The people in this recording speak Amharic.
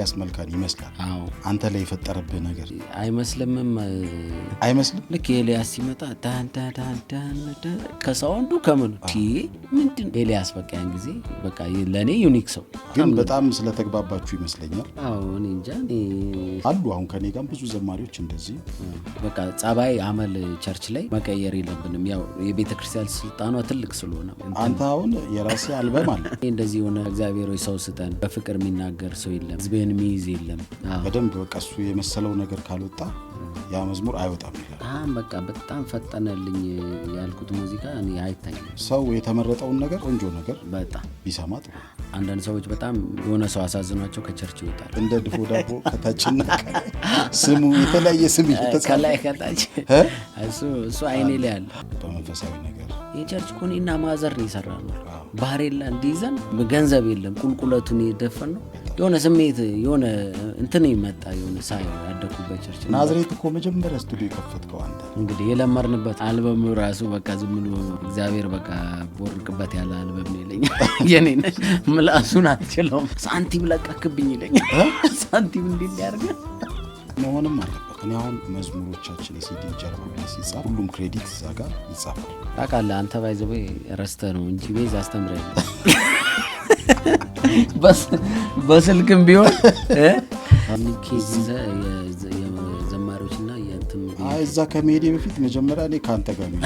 ያስመልካል ይመስላል አንተ ላይ የፈጠረብህ ነገር አይመስልምም ልክ ኤልያስ ሲመጣ ዳን ከሳውንዱ ከምን ምንድን ኤልያስ በቃ ያን ጊዜ በቃ ለኔ ዩኒክ ሰው ግን በጣም ስለተግባባችሁ ይመስለኛል እኔ እንጃ አሉ አሁን ከኔ ጋር ብዙ ዘማሪዎች እንደዚህ በቃ ጸባይ አመል ቸርች ላይ መቀየር የለብንም ያው የቤተክርስቲያን ስልጣኗ ትልቅ ስለሆነ አንተ አሁን የራሴ አልበም አለ እንደዚህ ሆነ እግዚአብሔር ሰው ስጠን በፍቅር የሚናገር ሰው የለም ህዝብን የሚይዝ የለም በደንብ በቃ እሱ የመሰለው ነገር ካልወጣ ያ መዝሙር አይወጣም ይላል በቃ በጣም ፈጠነልኝ ያልኩት ሙዚቃ እኔ አይታየኝ ሰው የተመረጠውን ነገር ቆንጆ ነገር በጣም ቢሰማ ጥሩ አንዳንድ ሰዎች በጣም የሆነ ሰው አሳዝኗቸው ከቸርች ይወጣል እንደ ድፎ ዳቦ ከታችና ስሙ የተለያየ ስም ከላይ ከታች እሱ አይኔ ላይ አለ በመንፈሳዊ ነገር የቸርች ኮኔና ማዘር ነው ይሰራሉ ባህሬላ እንዲይዘን ገንዘብ የለም ቁልቁለቱን የደፈን ነው የሆነ ስሜት የሆነ እንትን ይመጣ የሆነ ሳይ ያደኩበት ቸርች ናዝሬት እኮ መጀመሪያ ስቱዲዮ የከፈትከው አንተ እንግዲህ የለመርንበት አልበም ራሱ በቃ ዝም ብሎ እግዚአብሔር በቃ ቦርቅበት ያለ አልበም ይለኛል የኔ ምላሱን አትችለውም ሳንቲም ለቀክብኝ ይለኛል ሳንቲም እንዴት ያርገ መሆንም አለበት እኔ አሁን መዝሙሮቻችን የሲዲ ጀርባ ላይ ሲጻፍ ሁሉም ክሬዲት እዛ ጋር ይጻፋል ታውቃለህ አንተ ባይዘው ረስተህ ነው እንጂ ቤዝ አስተምረኝ በስልክም ቢሆን ኬዝ የዘማሪዎችና የእንትን እዛ ከመሄዴ በፊት መጀመሪያ እኔ ከአንተ ጋር ነው